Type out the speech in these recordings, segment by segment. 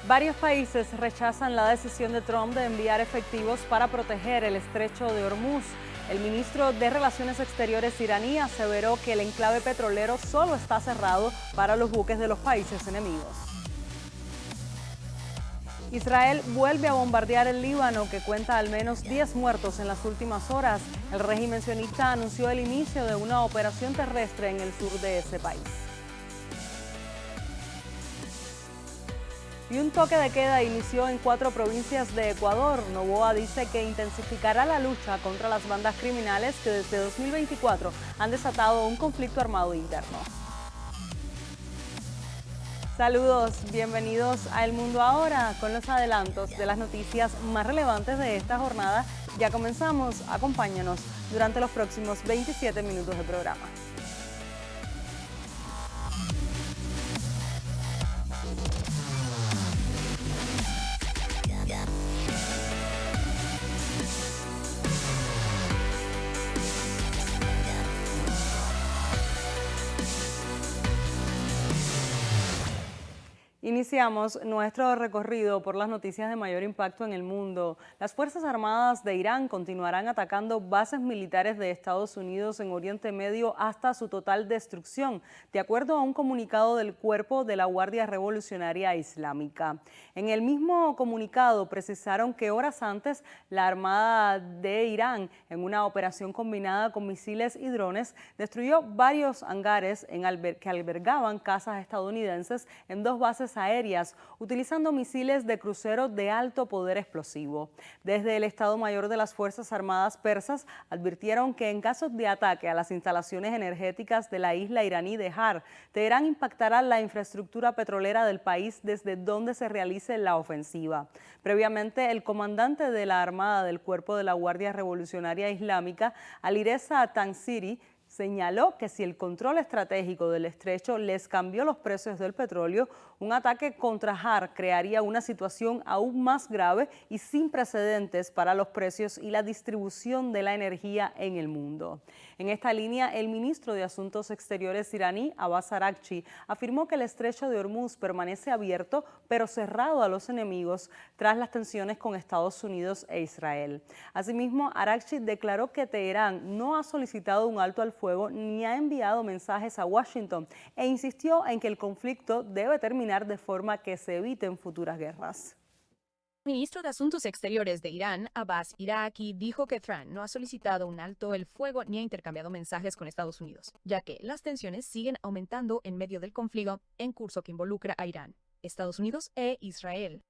Varios países rechazan la decisión de Trump de enviar efectivos para proteger el estrecho de Hormuz. El ministro de Relaciones Exteriores iraní aseveró que el enclave petrolero solo está cerrado para los buques de los países enemigos. Israel vuelve a bombardear el Líbano, que cuenta al menos 10 muertos en las últimas horas. El régimen sionista anunció el inicio de una operación terrestre en el sur de ese país. Y un toque de queda inició en 4 provincias de Ecuador. Noboa dice que intensificará la lucha contra las bandas criminales que desde 2024 han desatado un conflicto armado interno. Saludos, bienvenidos a El Mundo Ahora con los adelantos de las noticias más relevantes de esta jornada. Ya comenzamos, acompáñanos durante los próximos 27 minutos de programa. Iniciamos nuestro recorrido por las noticias de mayor impacto en el mundo. Las Fuerzas Armadas de Irán continuarán atacando bases militares de Estados Unidos en Oriente Medio hasta su total destrucción, de acuerdo a un comunicado del Cuerpo de la Guardia Revolucionaria Islámica. En el mismo comunicado precisaron que horas antes la Armada de Irán, en una operación combinada con misiles y drones, destruyó varios hangares que albergaban casas estadounidenses en 2 bases aéreas, utilizando misiles de crucero de alto poder explosivo. Desde el Estado Mayor de las Fuerzas Armadas persas advirtieron que en caso de ataque a las instalaciones energéticas de la isla iraní de Har, Teherán impactará la infraestructura petrolera del país desde donde se realice la ofensiva. Previamente, el comandante de la Armada del Cuerpo de la Guardia Revolucionaria Islámica, Alireza Tansiri, señaló que si el control estratégico del estrecho les cambió los precios del petróleo, un ataque contra Har crearía una situación aún más grave y sin precedentes para los precios y la distribución de la energía en el mundo. En esta línea, el ministro de Asuntos Exteriores iraní, Abbas Araghchi, afirmó que el estrecho de Hormuz permanece abierto pero cerrado a los enemigos tras las tensiones con Estados Unidos e Israel. Asimismo, Araghchi declaró que Teherán no ha solicitado un alto al fuego ni ha enviado mensajes a Washington e insistió en que el conflicto debe terminar de forma que se eviten futuras guerras. El ministro de Asuntos Exteriores de Irán, Abbas Araghchi, dijo que Trump no ha solicitado un alto el fuego ni ha intercambiado mensajes con Estados Unidos, ya que las tensiones siguen aumentando en medio del conflicto en curso que involucra a Irán, Estados Unidos e Israel.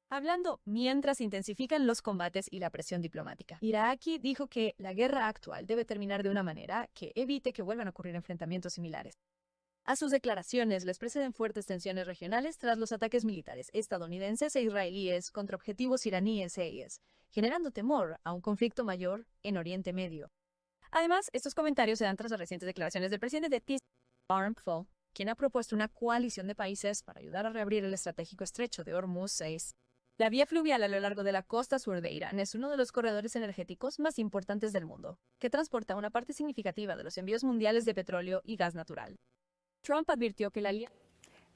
Hablando mientras intensifican los combates y la presión diplomática, Araghchi dijo que la guerra actual debe terminar de una manera que evite que vuelvan a ocurrir enfrentamientos similares. A sus declaraciones les preceden fuertes tensiones regionales tras los ataques militares estadounidenses e israelíes contra objetivos iraníes e IES, generando temor a un conflicto mayor en Oriente Medio. Además, estos comentarios se dan tras las recientes declaraciones del presidente de TIS, Armful, quien ha propuesto una coalición de países para ayudar a reabrir el estratégico estrecho de Hormuz 6. La vía fluvial a lo largo de la costa sur de Irán es uno de los corredores energéticos más importantes del mundo, que transporta una parte significativa de los envíos mundiales de petróleo y gas natural. Trump advirtió que la alianza.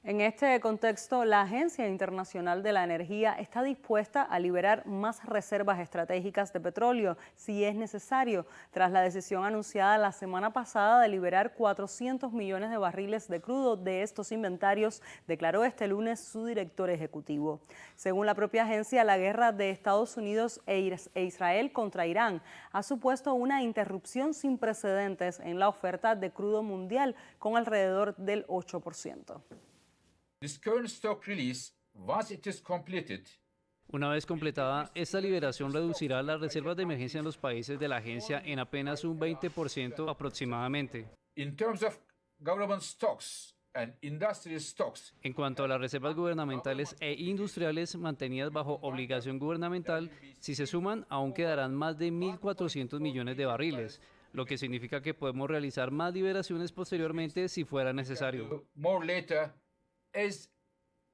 En este contexto, la Agencia Internacional de la Energía está dispuesta a liberar más reservas estratégicas de petróleo si es necesario, tras la decisión anunciada la semana pasada de liberar 400 millones de barriles de crudo de estos inventarios, declaró este lunes su director ejecutivo. Según la propia agencia, la guerra de Estados Unidos e Israel contra Irán ha supuesto una interrupción sin precedentes en la oferta de crudo mundial, con alrededor del 8%. This current stock release, once it is completed, Una vez completada, esta liberación reducirá las reservas de emergencia en los países de la agencia en apenas un 20% aproximadamente. in terms of government stocks and industrial stocks, En cuanto a las reservas gubernamentales e industriales mantenidas bajo obligación gubernamental, si se suman, aún quedarán más de 1.400 millones de barriles, lo que significa que podemos realizar más liberaciones posteriormente si fuera necesario. more later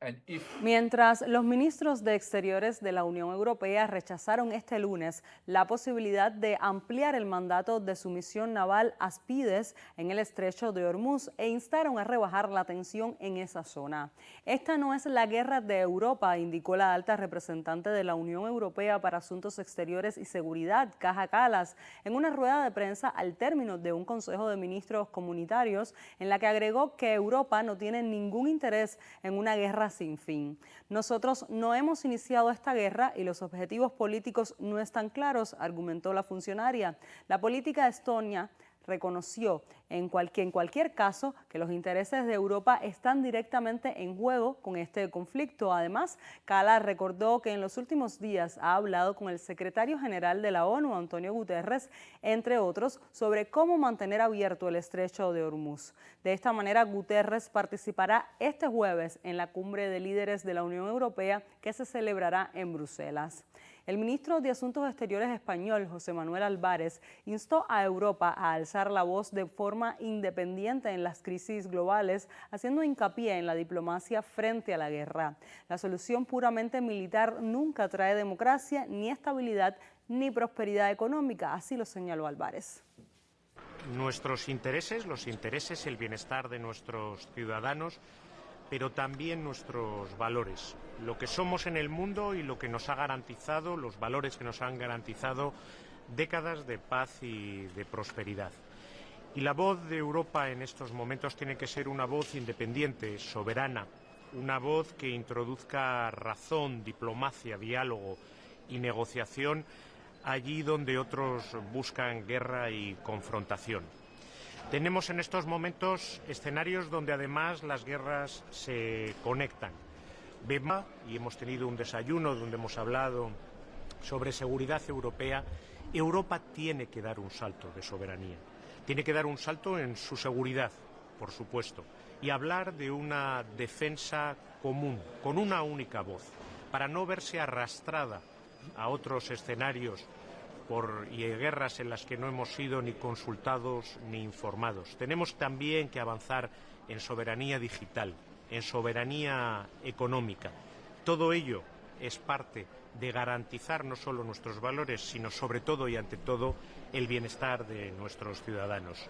And if Mientras los ministros de Exteriores de la Unión Europea rechazaron este lunes la posibilidad de ampliar el mandato de su misión naval Aspides en el estrecho de Hormuz e instaron a rebajar la tensión en esa zona. Esta no es la guerra de Europa, indicó la alta representante de la Unión Europea para Asuntos Exteriores y Seguridad, Kaja Kallas, en una rueda de prensa al término de un Consejo de Ministros comunitarios en la que agregó que Europa no tiene ningún interés en una guerra sin fin. Nosotros no hemos iniciado esta guerra y los objetivos políticos no están claros, argumentó la funcionaria. La política de Estonia reconoció en cualquier caso que los intereses de Europa están directamente en juego con este conflicto. Además, Kallas recordó que en los últimos días ha hablado con el secretario general de la ONU, Antonio Guterres, entre otros, sobre cómo mantener abierto el estrecho de Hormuz. De esta manera, Guterres participará este jueves en la cumbre de líderes de la Unión Europea que se celebrará en Bruselas. El ministro de Asuntos Exteriores español, José Manuel Álvarez, instó a Europa a alzar la voz de forma independiente en las crisis globales, haciendo hincapié en la diplomacia frente a la guerra. La solución puramente militar nunca trae democracia, ni estabilidad, ni prosperidad económica, así lo señaló Álvarez. Nuestros intereses, los intereses, el bienestar de nuestros ciudadanos, pero también nuestros valores, lo que somos en el mundo y lo que nos ha garantizado, los valores que nos han garantizado décadas de paz y de prosperidad. Y la voz de Europa en estos momentos tiene que ser una voz independiente, soberana, una voz que introduzca razón, diplomacia, diálogo y negociación allí donde otros buscan guerra y confrontación. Tenemos en estos momentos escenarios donde además las guerras se conectan. Vemos, y hemos tenido un desayuno donde hemos hablado sobre seguridad europea. Europa tiene que dar un salto de soberanía, tiene que dar un salto en su seguridad, por supuesto, y hablar de una defensa común, con una única voz, para no verse arrastrada a otros escenarios y guerras en las que no hemos sido ni consultados ni informados. Tenemos también que avanzar en soberanía digital, en soberanía económica. Todo ello es parte de garantizar no solo nuestros valores, sino sobre todo y ante todo el bienestar de nuestros ciudadanos.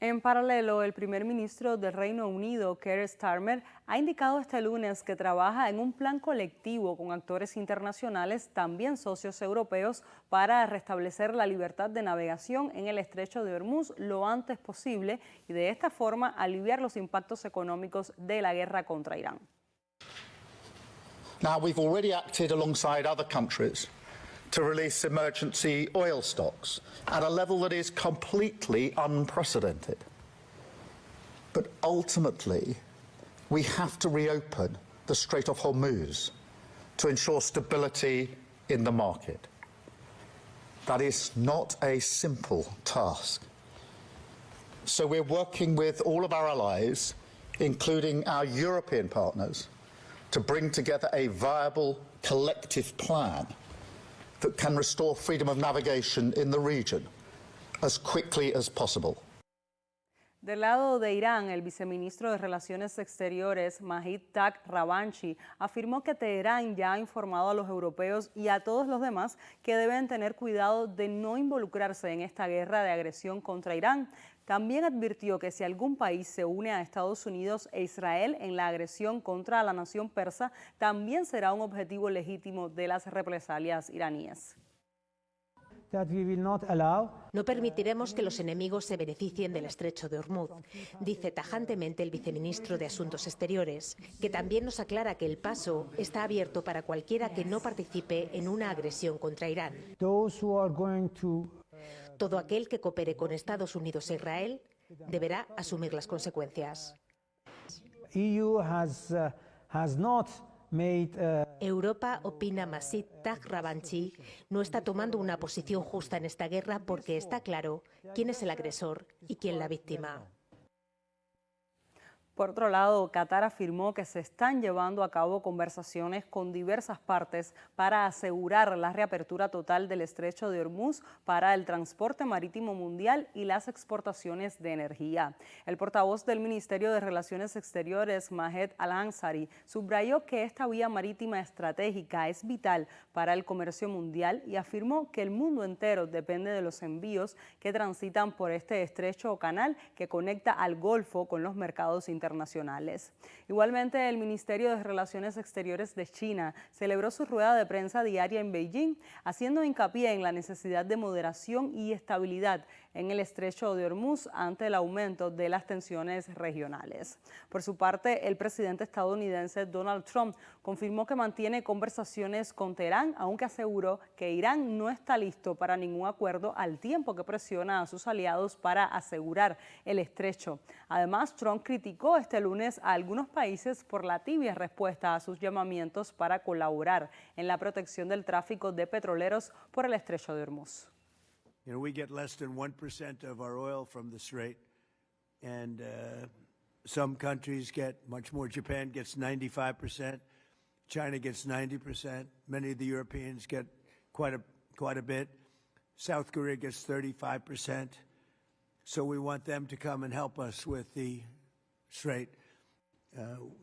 En paralelo, el primer ministro del Reino Unido, Keir Starmer, ha indicado este lunes que trabaja en un plan colectivo con actores internacionales, también socios europeos, para restablecer la libertad de navegación en el estrecho de Hormuz lo antes posible y de esta forma aliviar los impactos económicos de la guerra contra Irán. Now, we've already acted alongside other countries to release emergency oil stocks at a level that is completely unprecedented. But ultimately, we have to reopen the Strait of Hormuz to ensure stability in the market. That is not a simple task. So we're working with all of our allies, including our European partners, to bring together a viable collective plan that can restore freedom of navigation in the region as quickly as possible. Del lado de Irán, el viceministro de Relaciones Exteriores, Majid Takht Ravanchi, afirmó que Teherán ya ha informado a los europeos y a todos los demás que deben tener cuidado de no involucrarse en esta guerra de agresión contra Irán. También advirtió que si algún país se une a Estados Unidos e Israel en la agresión contra la nación persa, también será un objetivo legítimo de las represalias iraníes. No permitiremos que los enemigos se beneficien del estrecho de Hormuz, dice tajantemente el viceministro de Asuntos Exteriores, que también nos aclara que el paso está abierto para cualquiera que no participe en una agresión contra Irán. Todo aquel que coopere con Estados Unidos e Israel deberá asumir las consecuencias. Europa, opina Majid Takht Ravanchi, no está tomando una posición justa en esta guerra porque está claro quién es el agresor y quién la víctima. Por otro lado, Qatar afirmó que se están llevando a cabo conversaciones con diversas partes para asegurar la reapertura total del estrecho de Hormuz para el transporte marítimo mundial y las exportaciones de energía. El portavoz del Ministerio de Relaciones Exteriores, Mahed Al-Ansari, subrayó que esta vía marítima estratégica es vital para el comercio mundial y afirmó que el mundo entero depende de los envíos que transitan por este estrecho o canal que conecta al Golfo con los mercados internacionales. Igualmente, el Ministerio de Relaciones Exteriores de China celebró su rueda de prensa diaria en Beijing, haciendo hincapié en la necesidad de moderación y estabilidad en el estrecho de Hormuz ante el aumento de las tensiones regionales. Por su parte, el presidente estadounidense Donald Trump confirmó que mantiene conversaciones con Teherán, aunque aseguró que Irán no está listo para ningún acuerdo al tiempo que presiona a sus aliados para asegurar el estrecho. Además, Trump criticó este lunes a algunos países por la tibia respuesta a sus llamamientos para colaborar en la protección del tráfico de petroleros por el estrecho de Hormuz. You know, we get less than 1% of our oil from the Strait, and some countries get much more. Japan gets 95%, China gets 90%. Many of the Europeans get quite a bit. South Korea gets 35%. So we want them to come and help us with the Strait.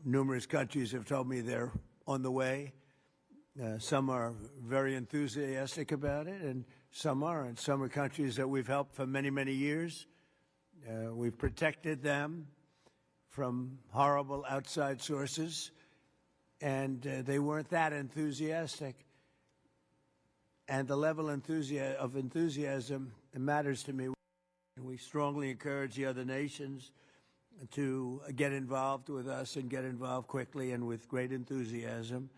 Numerous countries have told me they're on the way. Some are very enthusiastic about it, and some aren't. Some are countries that we've helped for many, many years. We've protected them from horrible outside sources, and they weren't that enthusiastic. And the level of enthusiasm matters to me. We strongly encourage the other nations to get involved with us and get involved quickly and with great enthusiasm.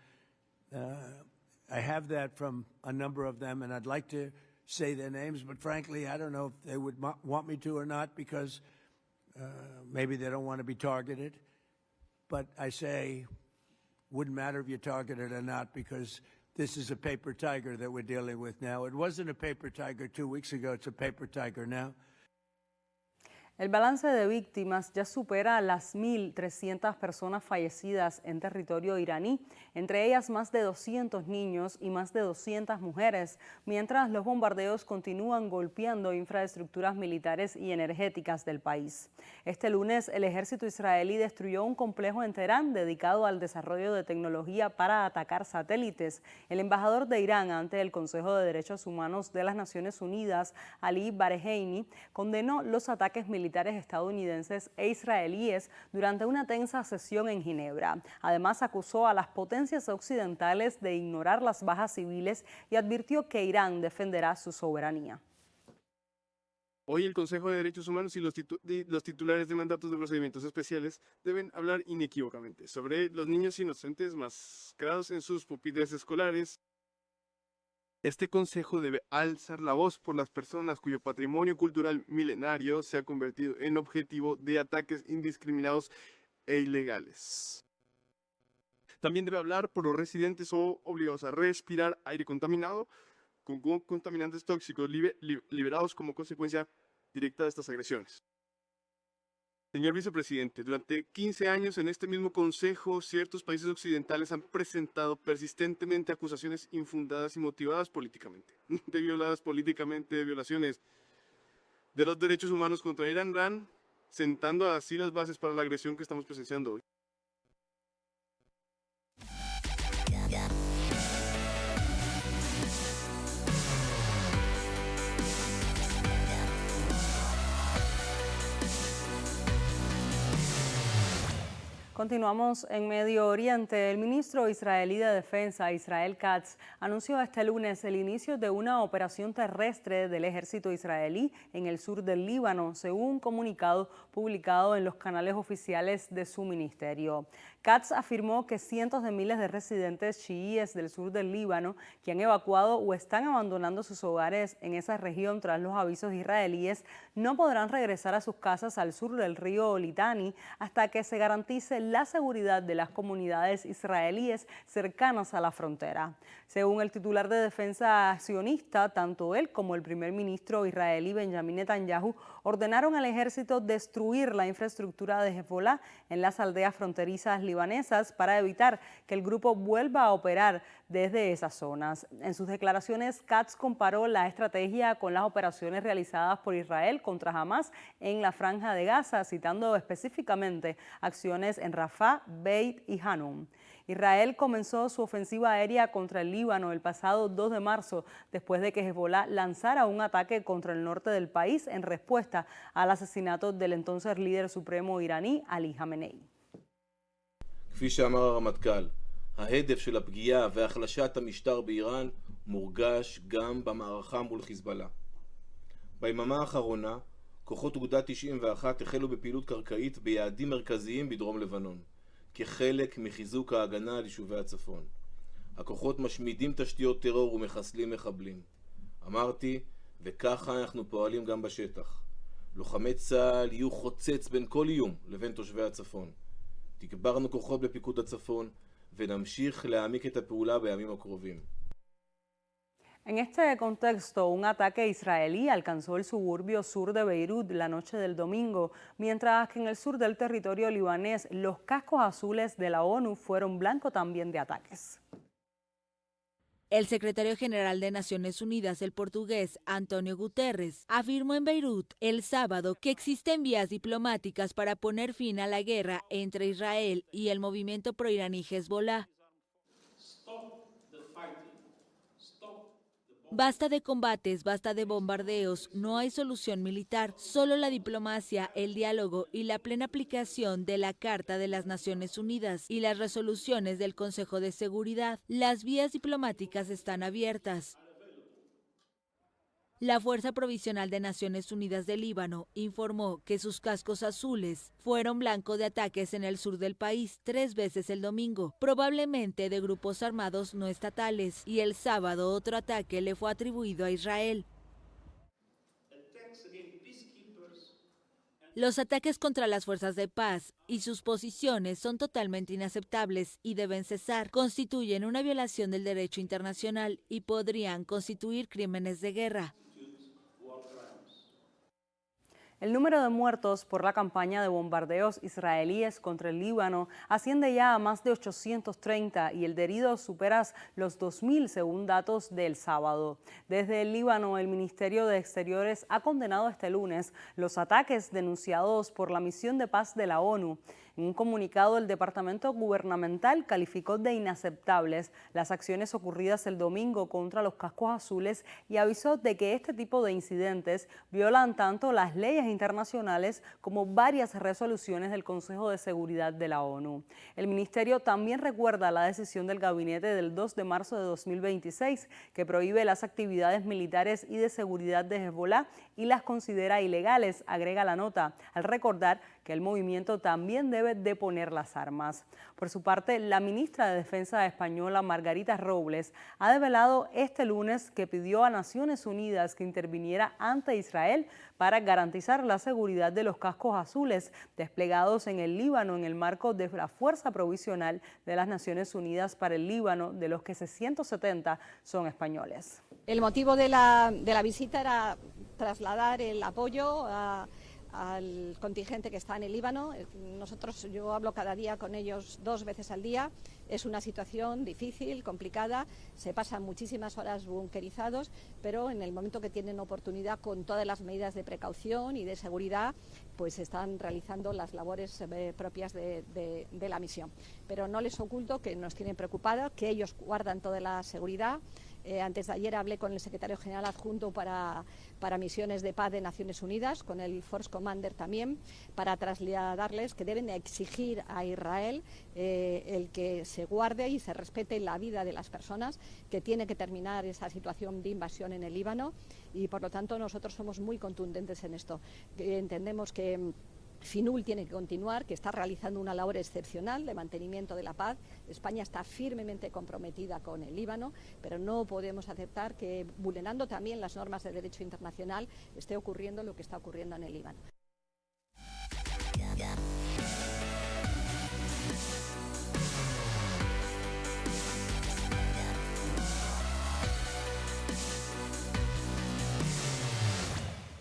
I have that from a number of them, and I'd like to say their names, but frankly, I don't know if they would want me to or not, because maybe they don't want to be targeted. But I say, wouldn't matter if you're targeted or not, because this is a paper tiger that we're dealing with now. It wasn't a paper tiger 2 weeks ago. It's a paper tiger now. El balance de víctimas ya supera las 1.300 personas fallecidas en territorio iraní, entre ellas más de 200 niños y más de 200 mujeres, mientras los bombardeos continúan golpeando infraestructuras militares y energéticas del país. Este lunes, el ejército israelí destruyó un complejo en Teherán dedicado al desarrollo de tecnología para atacar satélites. El embajador de Irán ante el Consejo de Derechos Humanos de las Naciones Unidas, Ali Bareheini, condenó los ataques militares estadounidenses e israelíes durante una tensa sesión en Ginebra. Además, acusó a las potencias occidentales de ignorar las bajas civiles y advirtió que Irán defenderá su soberanía. Hoy el Consejo de Derechos Humanos y los titulares de mandatos de procedimientos especiales deben hablar inequívocamente sobre los niños inocentes masacrados en sus pupitres escolares. Este consejo debe alzar la voz por las personas cuyo patrimonio cultural milenario se ha convertido en objetivo de ataques indiscriminados e ilegales. También debe hablar por los residentes obligados a respirar aire contaminado con contaminantes tóxicos liberados como consecuencia directa de estas agresiones. Señor vicepresidente, durante 15 años en este mismo consejo, ciertos países occidentales han presentado persistentemente acusaciones infundadas y motivadas políticamente, de violaciones de los derechos humanos contra Irán, sentando así las bases para la agresión que estamos presenciando hoy. Continuamos en Medio Oriente. El ministro israelí de Defensa, Israel Katz, anunció este lunes el inicio de una operación terrestre del ejército israelí en el sur del Líbano, según un comunicado publicado en los canales oficiales de su ministerio. Katz afirmó que cientos de miles de residentes chiíes del sur del Líbano que han evacuado o están abandonando sus hogares en esa región tras los avisos israelíes no podrán regresar a sus casas al sur del río Litani hasta que se garantice la seguridad de las comunidades israelíes cercanas a la frontera. Según el titular de Defensa sionista, tanto él como el primer ministro israelí Benjamin Netanyahu ordenaron al ejército destruir la infraestructura de Hezbollah en las aldeas fronterizas libanesas para evitar que el grupo vuelva a operar desde esas zonas. En sus declaraciones, Katz comparó la estrategia con las operaciones realizadas por Israel contra Hamas en la Franja de Gaza, citando específicamente acciones en Rafah, Beit y Hanun. Israel comenzó su ofensiva aérea contra el Líbano el pasado 2 de marzo, después de que Hezbollah lanzara un ataque contra el norte del país en respuesta al asesinato del entonces líder supremo iraní Ali Khamenei. כפי שאמר הרמטכ"ל, ההדף של הפגיעה והחלשת המשטר באיראן מורגש גם במערכה מול חיזבאללה. ביממה האחרונה, כוחות אוגדה 91 החלו בפעילות קרקעית ביעדים מרכזיים בדרום לבנון, כחלק מחיזוק ההגנה על יישובי הצפון. הכוחות משמידים תשתיות טרור ומחסלים מחבלים. אמרתי, וככה אנחנו פועלים גם בשטח. לוחמי צה"ל יהיו חוצץ בין כל איום לבין תושבי הצפון. תגברנו כוחות בפיקוד הצפון ונמשיך להעמיק את הפעולה בימים הקרובים. En este contexto, un ataque israelí alcanzó el suburbio sur de Beirut la noche del domingo, mientras que en el sur del territorio libanés los cascos azules de la ONU fueron blanco también de ataques. El secretario general de Naciones Unidas, el portugués António Guterres, afirmó en Beirut el sábado que existen vías diplomáticas para poner fin a la guerra entre Israel y el movimiento proiraní Hezbollah. Basta de combates, basta de bombardeos, no hay solución militar, solo la diplomacia, el diálogo y la plena aplicación de la Carta de las Naciones Unidas y las resoluciones del Consejo de Seguridad. Las vías diplomáticas están abiertas. La Fuerza Provisional de Naciones Unidas de Líbano informó que sus cascos azules fueron blanco de ataques en el sur del país 3 veces el domingo, probablemente de grupos armados no estatales, y el sábado otro ataque le fue atribuido a Israel. Los ataques contra las fuerzas de paz y sus posiciones son totalmente inaceptables y deben cesar. Constituyen una violación del derecho internacional y podrían constituir crímenes de guerra. El número de muertos por la campaña de bombardeos israelíes contra el Líbano asciende ya a más de 830 y el de heridos supera los 2.000 según datos del sábado. Desde el Líbano, el Ministerio de Exteriores ha condenado este lunes los ataques denunciados por la misión de paz de la ONU. En un comunicado, el Departamento Gubernamental calificó de inaceptables las acciones ocurridas el domingo contra los cascos azules y avisó de que este tipo de incidentes violan tanto las leyes internacionales como varias resoluciones del Consejo de Seguridad de la ONU. El ministerio también recuerda la decisión del gabinete del 2 de marzo de 2026 que prohíbe las actividades militares y de seguridad de Hezbollah y las considera ilegales, agrega la nota, al recordar que el movimiento también debe deponer las armas. Por su parte, la ministra de Defensa española, Margarita Robles, ha develado este lunes que pidió a Naciones Unidas que interviniera ante Israel para garantizar la seguridad de los cascos azules desplegados en el Líbano en el marco de la Fuerza Provisional de las Naciones Unidas para el Líbano, de los que 670 son españoles. El motivo de la visita era trasladar el apoyo al contingente que está en el Líbano. Yo hablo cada día con ellos 2 veces al día. Es una situación difícil, complicada, se pasan muchísimas horas bunkerizados, pero en el momento que tienen oportunidad, con todas las medidas de precaución y de seguridad, pues están realizando las labores propias de la misión. Pero no les oculto que nos tienen preocupados, que ellos guardan toda la seguridad. Antes de ayer hablé con el secretario general adjunto para misiones de paz de Naciones Unidas, con el Force Commander también, para trasladarles que deben exigir a Israel el que se guarde y se respete la vida de las personas, que tiene que terminar esa situación de invasión en el Líbano y por lo tanto nosotros somos muy contundentes en esto. Entendemos que FINUL tiene que continuar, que está realizando una labor excepcional de mantenimiento de la paz. España está firmemente comprometida con el Líbano, pero no podemos aceptar que, vulnerando también las normas de derecho internacional, esté ocurriendo lo que está ocurriendo en el Líbano.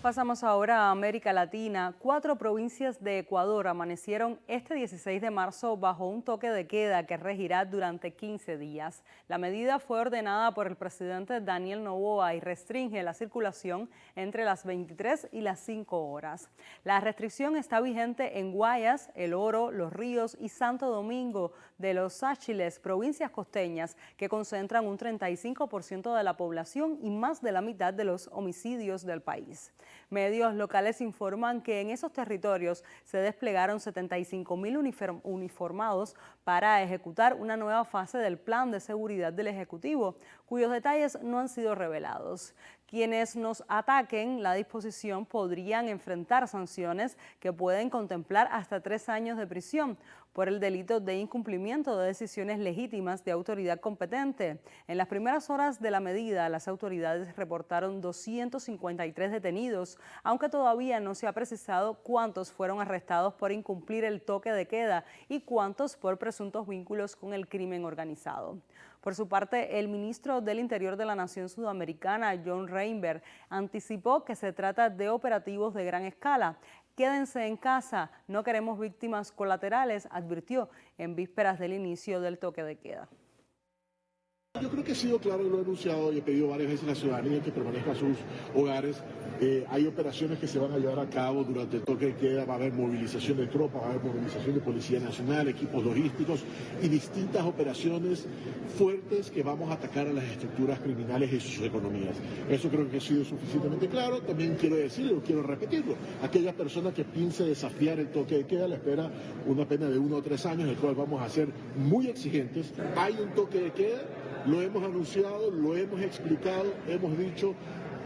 Pasamos ahora a América Latina. 4 provincias de Ecuador amanecieron este 16 de marzo bajo un toque de queda que regirá durante 15 días. La medida fue ordenada por el presidente Daniel Noboa y restringe la circulación entre las 23 y las 5 horas. La restricción está vigente en Guayas, El Oro, Los Ríos y Santo Domingo de los Sáchiles, provincias costeñas que concentran un 35% de la población y más de la mitad de los homicidios del país. Medios locales informan que en esos territorios se desplegaron 75.000 uniformados para ejecutar una nueva fase del plan de seguridad del Ejecutivo, cuyos detalles no han sido revelados. Quienes nos ataquen la disposición podrían enfrentar sanciones que pueden contemplar hasta 3 años de prisión por el delito de incumplimiento de decisiones legítimas de autoridad competente. En las primeras horas de la medida, las autoridades reportaron 253 detenidos, aunque todavía no se ha precisado cuántos fueron arrestados por incumplir el toque de queda y cuántos por presuntos vínculos con el crimen organizado. Por su parte, el ministro del Interior de la Nación Sudamericana, John Reinberg, anticipó que se trata de operativos de gran escala. Quédense en casa, no queremos víctimas colaterales, advirtió en vísperas del inicio del toque de queda. Yo creo que he sido claro y lo he anunciado y he pedido varias veces a la ciudadanía que permanezca en sus hogares. Hay operaciones que se van a llevar a cabo durante el toque de queda, va a haber movilización de tropas, va a haber movilización de Policía Nacional, equipos logísticos y distintas operaciones fuertes que vamos a atacar a las estructuras criminales y sus economías. Eso creo que ha sido suficientemente claro. También quiero decirlo, quiero repetirlo. Aquella persona que piense desafiar el toque de queda le espera una pena de 1 o 3 años, el cual vamos a ser muy exigentes. Hay un toque de queda. Lo hemos anunciado, lo hemos explicado, hemos dicho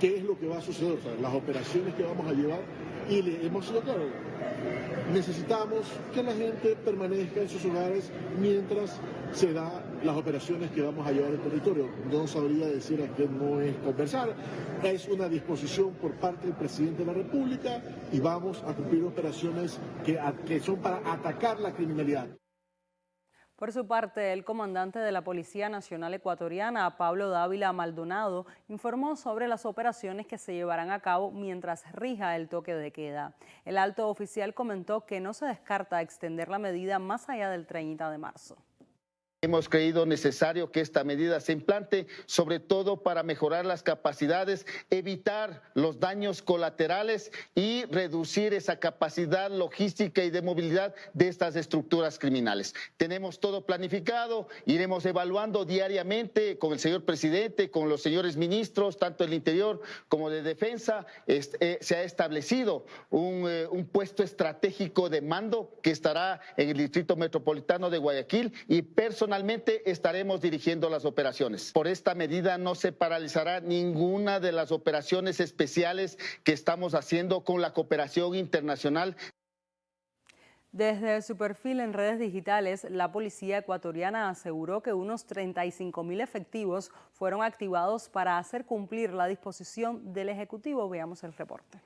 qué es lo que va a suceder, o sea, las operaciones que vamos a llevar y le hemos sido claros. Necesitamos que la gente permanezca en sus hogares mientras se da las operaciones que vamos a llevar al territorio. No sabría decir a qué no es conversar. Es una disposición por parte del presidente de la República y vamos a cumplir operaciones que son para atacar la criminalidad. Por su parte, el comandante de la Policía Nacional Ecuatoriana, Pablo Dávila Maldonado, informó sobre las operaciones que se llevarán a cabo mientras rija el toque de queda. El alto oficial comentó que no se descarta extender la medida más allá del 30 de marzo. Hemos creído necesario que esta medida se implante, sobre todo para mejorar las capacidades, evitar los daños colaterales y reducir esa capacidad logística y de movilidad de estas estructuras criminales. Tenemos todo planificado, iremos evaluando diariamente con el señor presidente, con los señores ministros, tanto del Interior como de Defensa. Se ha establecido un puesto estratégico de mando que estará en el Distrito Metropolitano de Guayaquil y personalmente estaremos dirigiendo las operaciones. Por esta medida no se paralizará ninguna de las operaciones especiales que estamos haciendo con la cooperación internacional. Desde su perfil en redes digitales, la policía ecuatoriana aseguró que unos 35.000 efectivos fueron activados para hacer cumplir la disposición del Ejecutivo. Veamos el reporte.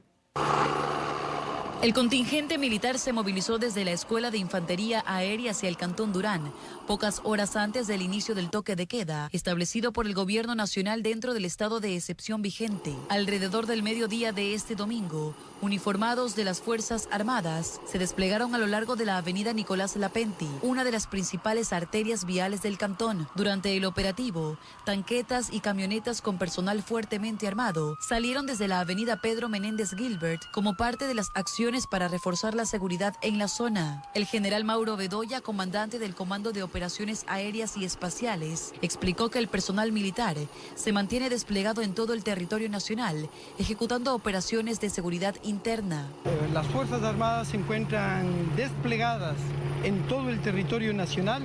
El contingente militar se movilizó desde la Escuela de Infantería Aérea hacia el Cantón Durán, pocas horas antes del inicio del toque de queda, establecido por el Gobierno Nacional dentro del estado de excepción vigente. Alrededor del mediodía de este domingo, uniformados de las Fuerzas Armadas se desplegaron a lo largo de la avenida Nicolás Lapenti, una de las principales arterias viales del cantón. Durante el operativo, tanquetas y camionetas con personal fuertemente armado salieron desde la avenida Pedro Menéndez Gilbert como parte de las acciones para reforzar la seguridad en la zona. El general Mauro Bedoya, comandante del Comando de Operaciones Aéreas y Espaciales, explicó que el personal militar se mantiene desplegado en todo el territorio nacional, ejecutando operaciones de seguridad interna. Las Fuerzas Armadas se encuentran desplegadas en todo el territorio nacional,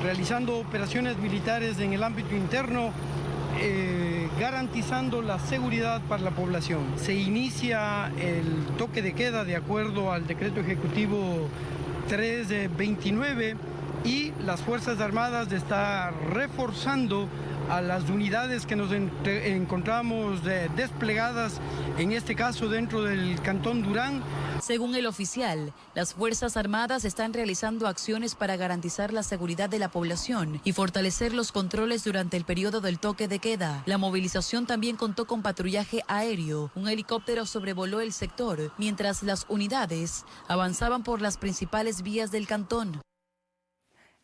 realizando operaciones militares en el ámbito interno, garantizando la seguridad para la población. Se inicia el toque de queda de acuerdo al decreto ejecutivo 329 y las Fuerzas Armadas están reforzando a las unidades que nos encontramos desplegadas, en este caso dentro del Cantón Durán. Según el oficial, las Fuerzas Armadas están realizando acciones para garantizar la seguridad de la población y fortalecer los controles durante el periodo del toque de queda. La movilización también contó con patrullaje aéreo. Un helicóptero sobrevoló el sector, mientras las unidades avanzaban por las principales vías del cantón.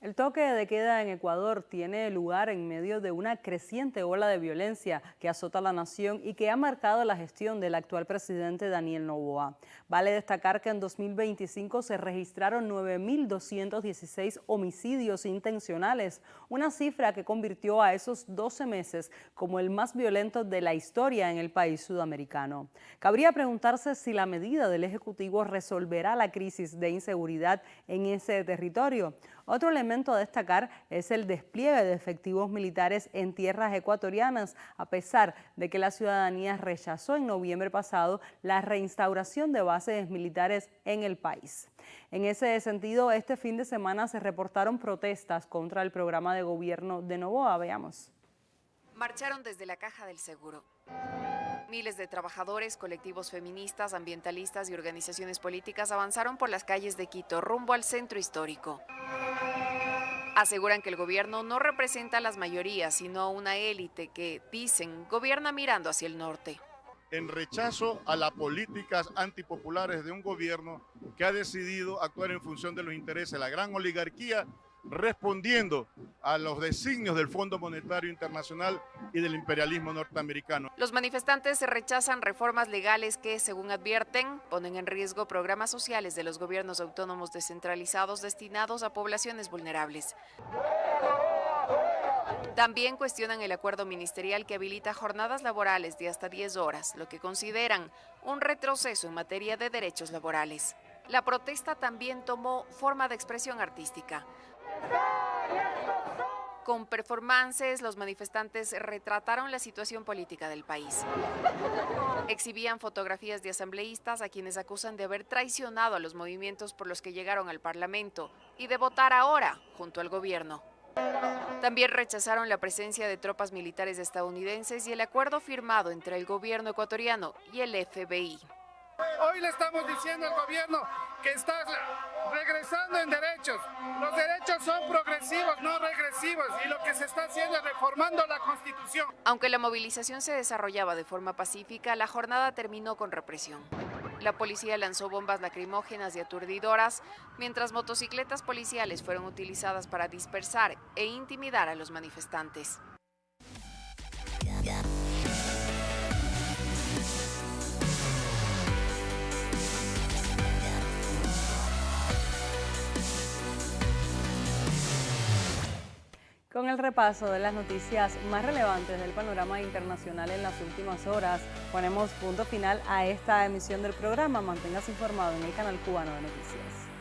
El toque de queda en Ecuador tiene lugar en medio de una creciente ola de violencia que azota la nación y que ha marcado la gestión del actual presidente Daniel Noboa. Vale destacar que en 2025 se registraron 9.216 homicidios intencionales, una cifra que convirtió a esos 12 meses como el más violento de la historia en el país sudamericano. Cabría preguntarse si la medida del Ejecutivo resolverá la crisis de inseguridad en ese territorio. Otro elemento a destacar es el despliegue de efectivos militares en tierras ecuatorianas, a pesar de que la ciudadanía rechazó en noviembre pasado la reinstauración de bases militares en el país. En ese sentido, este fin de semana se reportaron protestas contra el programa de gobierno de Noboa. Veamos. Marcharon desde la Caja del Seguro. Miles de trabajadores, colectivos feministas, ambientalistas y organizaciones políticas avanzaron por las calles de Quito rumbo al centro histórico. Aseguran que el gobierno no representa a las mayorías, sino a una élite que, dicen, gobierna mirando hacia el norte. En rechazo a las políticas antipopulares de un gobierno que ha decidido actuar en función de los intereses de la gran oligarquía, respondiendo a los designios del Fondo Monetario Internacional y del imperialismo norteamericano. Los manifestantes rechazan reformas legales que, según advierten, ponen en riesgo programas sociales de los gobiernos autónomos descentralizados destinados a poblaciones vulnerables. También cuestionan el acuerdo ministerial que habilita jornadas laborales de hasta 10 horas, lo que consideran un retroceso en materia de derechos laborales. La protesta también tomó forma de expresión artística. Con performances, los manifestantes retrataron la situación política del país. Exhibían fotografías de asambleístas a quienes acusan de haber traicionado a los movimientos por los que llegaron al Parlamento y de votar ahora junto al gobierno. También rechazaron la presencia de tropas militares estadounidenses y el acuerdo firmado entre el gobierno ecuatoriano y el FBI. Hoy le estamos diciendo al gobierno que está regresando en derechos. Los derechos son progresivos, no regresivos, y lo que se está haciendo es reformando la Constitución. Aunque la movilización se desarrollaba de forma pacífica, la jornada terminó con represión. La policía lanzó bombas lacrimógenas y aturdidoras, mientras motocicletas policiales fueron utilizadas para dispersar e intimidar a los manifestantes. Con el repaso de las noticias más relevantes del panorama internacional en las últimas horas, ponemos punto final a esta emisión del programa. Manténgase informado en el canal cubano de noticias.